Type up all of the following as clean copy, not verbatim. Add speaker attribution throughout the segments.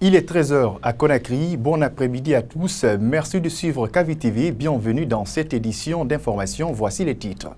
Speaker 1: Il est 13 h à Conakry. Bon après-midi à tous. Merci de suivre Kavi TV. Bienvenue dans cette édition d'information. Voici les titres.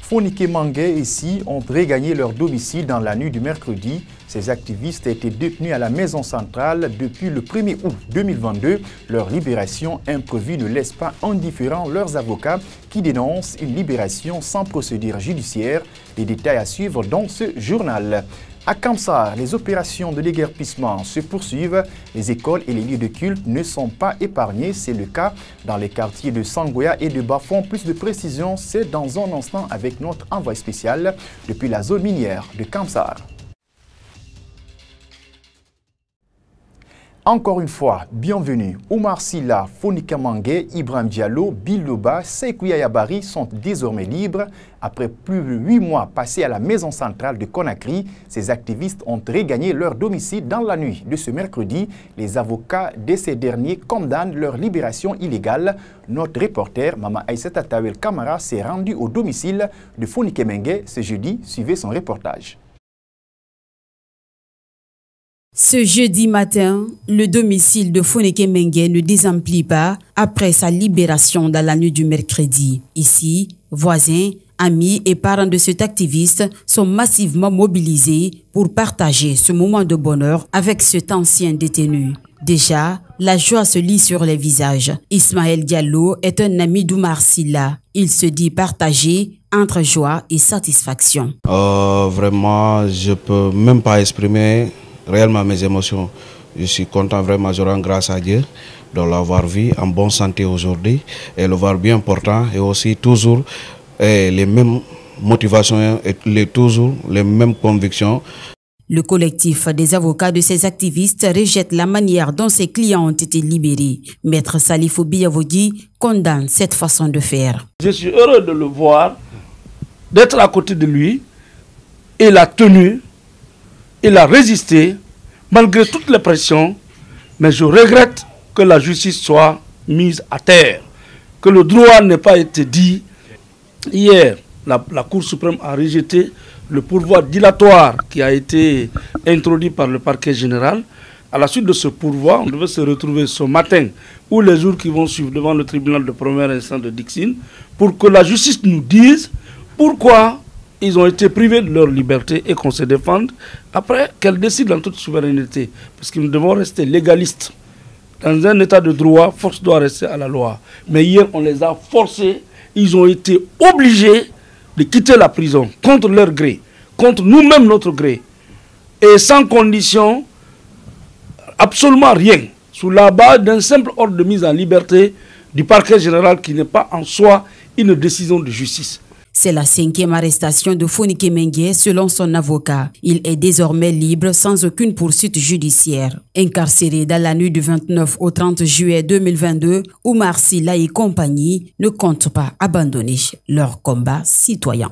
Speaker 1: Fonike Mengue ici ont regagné leur domicile dans la nuit du mercredi. Ces activistes étaient détenus à la maison centrale depuis le 1er août 2022. Leur libération imprévue ne laisse pas indifférents leurs avocats qui dénoncent une libération sans procédure judiciaire. Les détails à suivre dans ce journal. À Kamsar, les opérations de déguerpissement se poursuivent. Les écoles et les lieux de culte ne sont pas épargnés. C'est le cas dans les quartiers de Sangoya et de Bafon. Plus de précision, c'est dans un instant avec notre envoyé spécial depuis la zone minière de Kamsar. Encore une fois, bienvenue. Oumar Silla, Fonike Mengue, Ibrahim Diallo, Biloba, Seikou Yayabari sont désormais libres. Après plus de 8 mois passés à la maison centrale de Conakry, ces activistes ont regagné leur domicile dans la nuit de ce mercredi. Les avocats de ces derniers condamnent leur libération illégale. Notre reporter, Mama Aïssata Tawel Kamara, s'est rendu au domicile de Fonike Mengue ce jeudi. Suivez son reportage.
Speaker 2: Ce jeudi matin, le domicile de Fonike Mengue ne désemplit pas après sa libération dans la nuit du mercredi. Ici, voisins, amis et parents de cet activiste sont massivement mobilisés pour partager ce moment de bonheur avec cet ancien détenu. Déjà, la joie se lit sur les visages. Ismaël Diallo est un ami d'Oumar Silla. Il se dit partagé entre joie et satisfaction.
Speaker 3: Vraiment, je peux même pas exprimer réellement mes émotions. Je suis content, vraiment, je rends grâce à Dieu de l'avoir vu en bonne santé aujourd'hui et le voir bien portant et aussi toujours les mêmes motivations et toujours les mêmes convictions.
Speaker 2: Le collectif des avocats de ces activistes rejette la manière dont ces clients ont été libérés. Maître Salifou Biyavogi condamne cette façon de faire.
Speaker 4: Je suis heureux de le voir, d'être à côté de lui. Il a tenu, il a résisté malgré toutes les pressions, mais je regrette que la justice soit mise à terre, que le droit n'ait pas été dit. Hier, la Cour suprême a rejeté le pourvoi dilatoire qui a été introduit par le parquet général. À la suite de ce pourvoi, on devait se retrouver ce matin ou les jours qui vont suivre devant le tribunal de première instance de Dixine pour que la justice nous dise pourquoi ils ont été privés de leur liberté et qu'on se défende après qu'elle décide en toute souveraineté. Parce que nous devons rester légalistes. Dans un état de droit, force doit rester à la loi. Mais hier, on les a forcés. Ils ont été obligés de quitter la prison contre leur gré, contre nous-mêmes notre gré. Et sans condition, absolument rien. Sous la base d'un simple ordre de mise en liberté du parquet général qui n'est pas en soi une décision de justice.
Speaker 2: C'est la 5e arrestation de Fonike Mengue selon son avocat. Il est désormais libre sans aucune poursuite judiciaire. Incarcéré dans la nuit du 29 au 30 juillet 2022, Oumar Silla et compagnie ne comptent pas abandonner leur combat citoyen.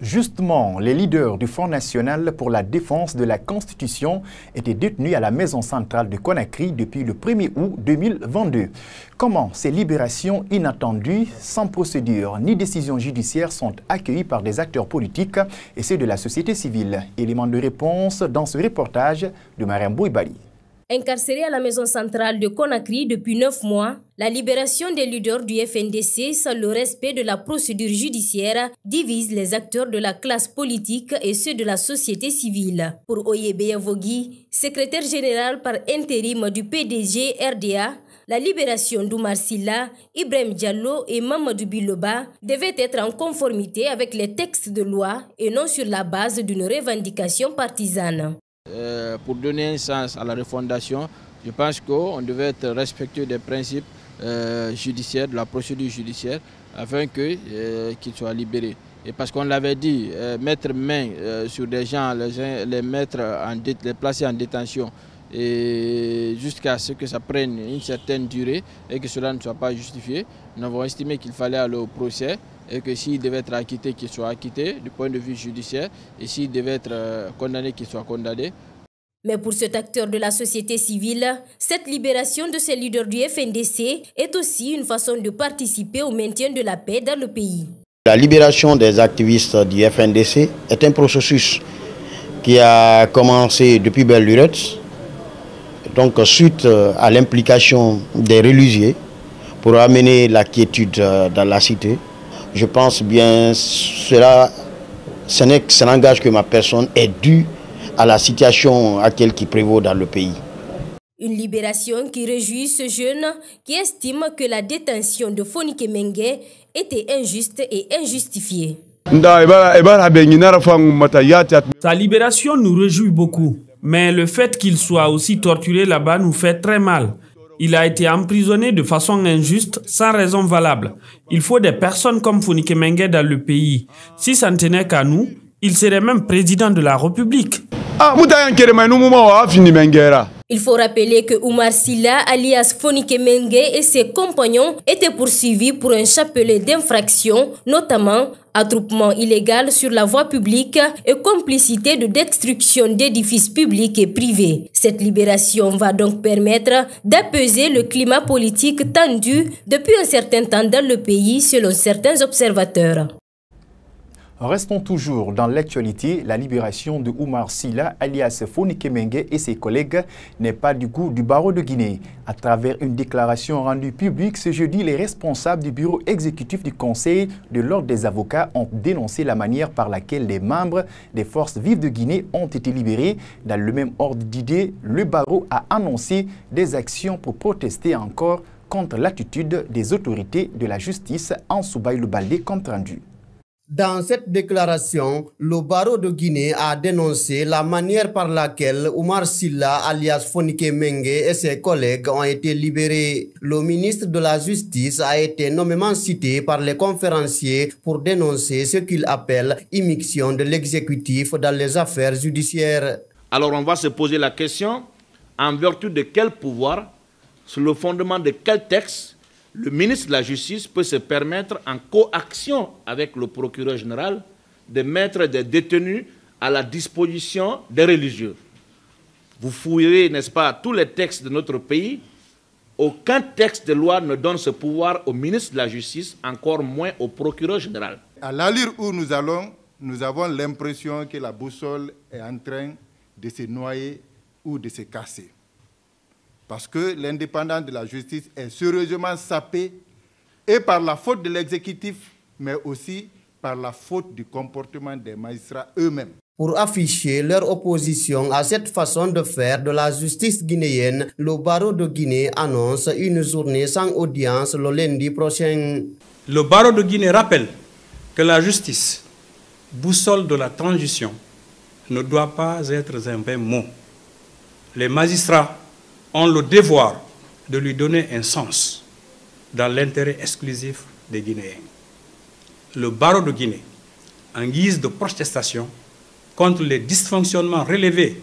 Speaker 1: Justement, les leaders du Front national pour la défense de la Constitution étaient détenus à la maison centrale de Conakry depuis le 1er août 2022. Comment ces libérations inattendues, sans procédure ni décision judiciaire, sont accueillies par des acteurs politiques et ceux de la société civile? Élément de réponse dans ce reportage de Mariam Bouibali.
Speaker 5: Incarcéré à la maison centrale de Conakry depuis 9 mois, la libération des leaders du FNDC sans le respect de la procédure judiciaire divise les acteurs de la classe politique et ceux de la société civile. Pour Oyebe Yavogi, secrétaire général par intérim du PDG RDA, la libération d'Oumar Silla, Ibrahim Diallo et Mamadou Biloba devait être en conformité avec les textes de loi et non sur la base d'une revendication partisane.
Speaker 6: Pour donner un sens à la refondation, je pense qu'on devait être respectueux des principes judiciaires, de la procédure judiciaire, afin qu'ils soient libérés. Et parce qu'on l'avait dit, mettre main sur des gens, les placer en détention, et jusqu'à ce que ça prenne une certaine durée et que cela ne soit pas justifié, nous avons estimé qu'il fallait aller au procès et que s'il devait être acquitté, qu'il soit acquitté du point de vue judiciaire et s'il devait être condamné, qu'il soit condamné.
Speaker 5: Mais pour cet acteur de la société civile, cette libération de ces leaders du FNDC est aussi une façon de participer au maintien de la paix dans le pays.
Speaker 7: La libération des activistes du FNDC est un processus qui a commencé depuis belle lurette, donc suite à l'implication des religieux pour amener la quiétude dans la cité. Je pense bien ce n'engage que ma personne est due à la situation actuelle qui prévaut dans le pays.
Speaker 5: Une libération qui réjouit ce jeune qui estime que la détention de Fonike Mengue était injuste et injustifiée.
Speaker 8: Sa libération nous réjouit beaucoup, mais le fait qu'il soit aussi torturé là-bas nous fait très mal. Il a été emprisonné de façon injuste, sans raison valable. Il faut des personnes comme Fonike Mengue dans le pays. Si ça ne tenait qu'à nous, il serait même président de la République.
Speaker 5: Il faut rappeler que Oumar Silla, alias Fonike Mengue, et ses compagnons étaient poursuivis pour un chapelet d'infractions, notamment attroupement illégal sur la voie publique et complicité de destruction d'édifices publics et privés. Cette libération va donc permettre d'apaiser le climat politique tendu depuis un certain temps dans le pays, selon certains observateurs.
Speaker 1: Restons toujours dans l'actualité. La libération de Oumar Silla, alias Fonike Mengue, et ses collègues n'est pas du goût du barreau de Guinée. À travers une déclaration rendue publique ce jeudi, les responsables du bureau exécutif du Conseil de l'Ordre des avocats ont dénoncé la manière par laquelle les membres des forces vives de Guinée ont été libérés. Dans le même ordre d'idées, le barreau a annoncé des actions pour protester encore contre l'attitude des autorités de la justice. En Soubaïlou Baldé, compte rendu.
Speaker 9: Dans cette déclaration, le barreau de Guinée a dénoncé la manière par laquelle Oumar Silla, alias Fonike Mengue, et ses collègues ont été libérés. Le ministre de la Justice a été nommément cité par les conférenciers pour dénoncer ce qu'il appelle immixtion de l'exécutif dans les affaires judiciaires.
Speaker 10: Alors on va se poser la question, en vertu de quel pouvoir, sur le fondement de quel texte, le ministre de la Justice peut se permettre, en coaction avec le procureur général, de mettre des détenus à la disposition des religieux. Vous fouillerez, n'est-ce pas, tous les textes de notre pays. Aucun texte de loi ne donne ce pouvoir au ministre de la Justice, encore moins au procureur général.
Speaker 11: À l'allure où nous allons, nous avons l'impression que la boussole est en train de se noyer ou de se casser. Parce que l'indépendance de la justice est sérieusement sapée et par la faute de l'exécutif, mais aussi par la faute du comportement des magistrats eux-mêmes.
Speaker 9: Pour afficher leur opposition à cette façon de faire de la justice guinéenne, le barreau de Guinée annonce une journée sans audience le lundi prochain.
Speaker 12: Le barreau de Guinée rappelle que la justice, boussole de la transition, ne doit pas être un vain mot. Les magistrats ont le devoir de lui donner un sens dans l'intérêt exclusif des Guinéens. Le barreau de Guinée, en guise de protestation contre les dysfonctionnements relevés,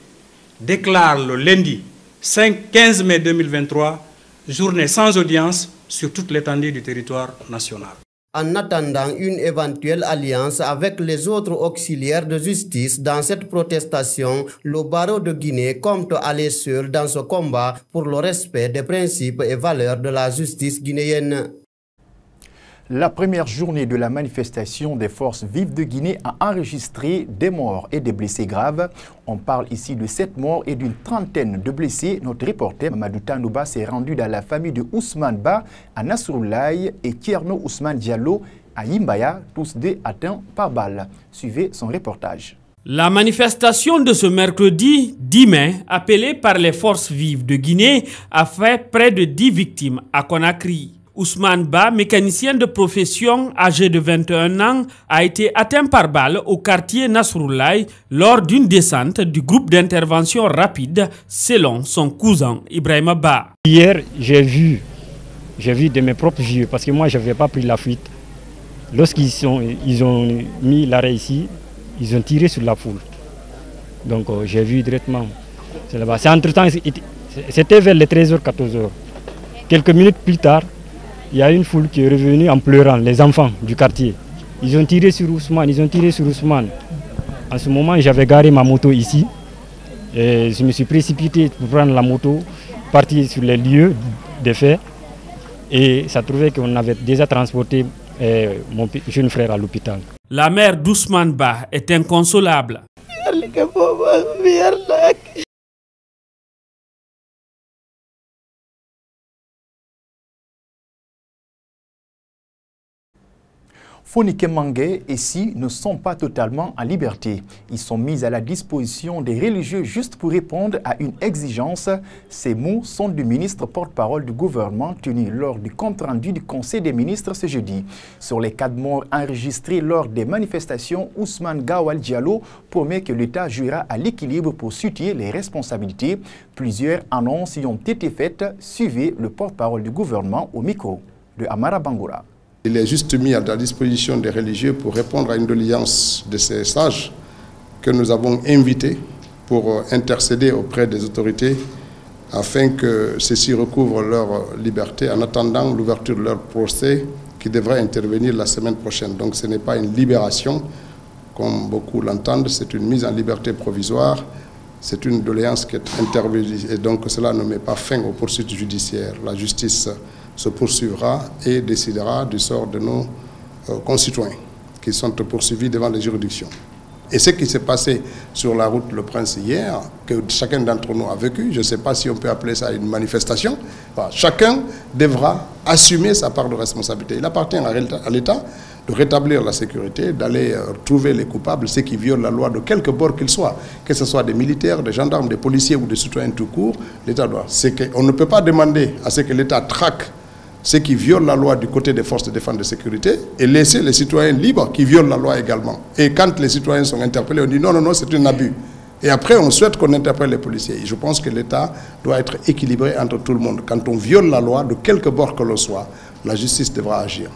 Speaker 12: déclare le lundi 15 mai 2023, journée sans audience sur toute l'étendue du territoire national.
Speaker 9: En attendant une éventuelle alliance avec les autres auxiliaires de justice dans cette protestation, le barreau de Guinée compte aller seul dans ce combat pour le respect des principes et valeurs de la justice guinéenne.
Speaker 1: La première journée de la manifestation des forces vives de Guinée a enregistré des morts et des blessés graves. On parle ici de 7 morts et d'une trentaine de blessés. Notre reporter Mamadou Tanouba s'est rendu dans la famille de Ousmane Ba à Nasroulaye et Tierno Ousmane Diallo à Yimbaya, tous deux atteints par balle. Suivez son reportage.
Speaker 8: La manifestation de ce mercredi 10 mai, appelée par les forces vives de Guinée, a fait près de 10 victimes à Conakry. Ousmane Ba, mécanicien de profession âgé de 21 ans, a été atteint par balle au quartier Nasroulaye lors d'une descente du groupe d'intervention rapide, selon son cousin Ibrahima Ba.
Speaker 13: Hier, j'ai vu de mes propres yeux, parce que moi, je n'avais pas pris la fuite. Lorsqu'ils ont mis l'arrêt ici, ils ont tiré sur la foule. Donc, j'ai vu directement. C'est là-bas. Entre-temps, c'était vers les 13h, 14h. Quelques minutes plus tard, il y a une foule qui est revenue en pleurant, les enfants du quartier. Ils ont tiré sur Ousmane, En ce moment, j'avais garé ma moto ici. Et je me suis précipité pour prendre la moto, partir sur les lieux des faits. Et ça trouvait qu'on avait déjà transporté mon jeune frère à l'hôpital.
Speaker 8: La mère d'Ousmane Ba est inconsolable.
Speaker 1: Fonike Mengue et Si ne sont pas totalement en liberté. Ils sont mis à la disposition des religieux juste pour répondre à une exigence. Ces mots sont du ministre porte-parole du gouvernement tenu lors du compte-rendu du Conseil des ministres ce jeudi. Sur les 4 morts enregistrés lors des manifestations, Ousmane Gawal Diallo promet que l'État jouera à l'équilibre pour situer les responsabilités. Plusieurs annonces y ont été faites. Suivez le porte-parole du gouvernement au micro de Amara Bangoura.
Speaker 14: Il est juste mis à la disposition des religieux pour répondre à une doléance de ces sages que nous avons invités pour intercéder auprès des autorités afin que ceux-ci recouvrent leur liberté en attendant l'ouverture de leur procès qui devrait intervenir la semaine prochaine. Donc ce n'est pas une libération comme beaucoup l'entendent, c'est une mise en liberté provisoire, c'est une doléance qui est intervenue et donc cela ne met pas fin aux poursuites judiciaires. La justice se poursuivra et décidera du sort de nos concitoyens qui sont poursuivis devant les juridictions. Et ce qui s'est passé sur la route Le Prince hier, que chacun d'entre nous a vécu, je ne sais pas si on peut appeler ça une manifestation, enfin, chacun devra assumer sa part de responsabilité. Il appartient à l'État de rétablir la sécurité, d'aller trouver les coupables, ceux qui violent la loi de quelque bord qu'ils soient, que ce soit des militaires, des gendarmes, des policiers ou des citoyens tout court, l'État doit. On ne peut pas demander à ce que l'État traque ceux qui violent la loi du côté des forces de défense et de sécurité et laisser les citoyens libres qui violent la loi également. Et quand les citoyens sont interpellés, on dit non, non, non, c'est un abus. Et après, on souhaite qu'on interpelle les policiers. Et je pense que l'État doit être équilibré entre tout le monde. Quand on viole la loi, de quelque bord que l'on soit, la justice devra agir.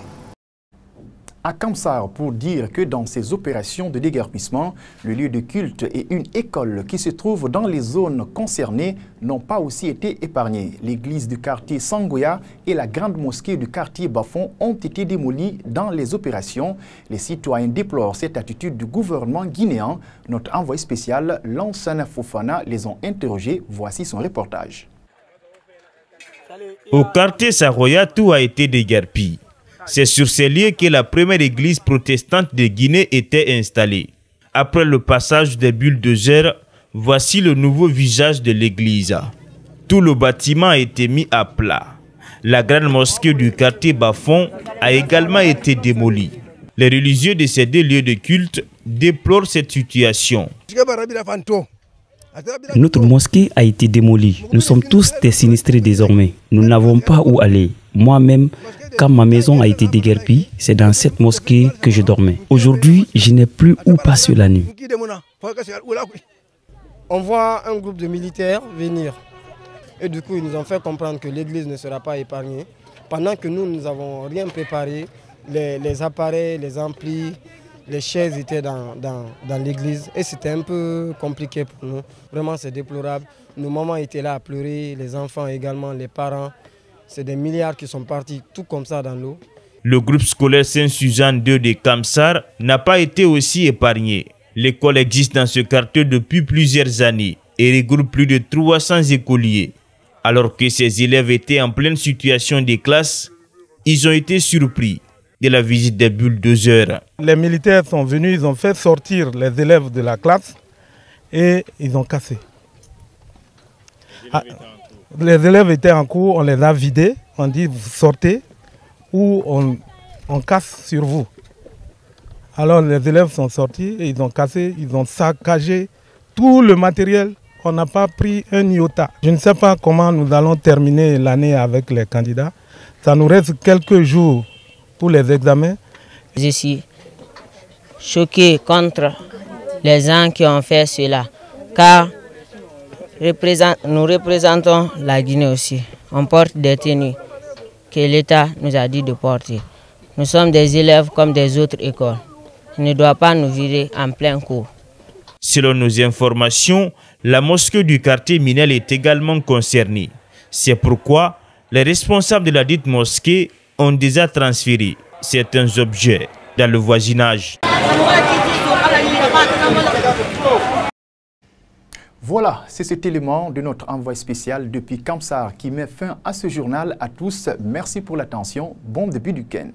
Speaker 1: À Kamsar pour dire que dans ces opérations de déguerpissement, le lieu de culte et une école qui se trouvent dans les zones concernées n'ont pas aussi été épargnés. L'église du quartier Sangoya et la grande mosquée du quartier Bafon ont été démolies dans les opérations. Les citoyens déplorent cette attitude du gouvernement guinéen. Notre envoyé spécial, Lansana Fofana, les ont interrogés. Voici son reportage.
Speaker 15: Au quartier Sangoya, tout a été déguerpi. C'est sur ces lieux que la première église protestante de Guinée était installée. Après le passage des bulldozers, voici le nouveau visage de l'église. Tout le bâtiment a été mis à plat. La grande mosquée du quartier Bafon a également été démolie. Les religieux de ces 2 lieux de culte déplorent cette situation.
Speaker 16: Notre mosquée a été démolie. Nous sommes tous des sinistrés désormais. Nous n'avons pas où aller. Moi-même, quand ma maison a été déguerpie, c'est dans cette mosquée que je dormais. Aujourd'hui, je n'ai plus où passer la nuit.
Speaker 17: On voit un groupe de militaires venir. Et du coup, ils nous ont fait comprendre que l'église ne sera pas épargnée. Pendant que nous n'avons rien préparé, les appareils, les amplis, les chaises étaient dans l'église. Et c'était un peu compliqué pour nous. Vraiment, c'est déplorable. Nos mamans étaient là à pleurer, les enfants également, les parents. C'est des milliards qui sont partis tout comme ça dans l'eau.
Speaker 15: Le groupe scolaire Saint-Suzanne 2 de Kamsar n'a pas été aussi épargné. L'école existe dans ce quartier depuis plusieurs années et regroupe plus de 300 écoliers. Alors que ces élèves étaient en pleine situation de classe, ils ont été surpris de la visite des bulldozers.
Speaker 18: Les militaires sont venus, ils ont fait sortir les élèves de la classe et ils ont cassé. Les élèves étaient en cours, on les a vidés, on dit vous sortez ou on casse sur vous. Alors les élèves sont sortis et ils ont cassé, ils ont saccagé tout le matériel. On n'a pas pris un iota. Je ne sais pas comment nous allons terminer l'année avec les candidats. Ça nous reste quelques jours pour les examens.
Speaker 19: Je suis choqué contre les gens qui ont fait cela, car nous représentons la Guinée aussi. On porte des tenues que l'État nous a dit de porter. Nous sommes des élèves comme des autres écoles. Il ne doit pas nous virer en plein cours.
Speaker 15: Selon nos informations, la mosquée du quartier Minel est également concernée. C'est pourquoi les responsables de la dite mosquée ont déjà transféré certains objets dans le voisinage.
Speaker 1: Voilà, c'est cet élément de notre envoi spécial depuis Kamsar qui met fin à ce journal. À tous, merci pour l'attention. Bon début du week-end.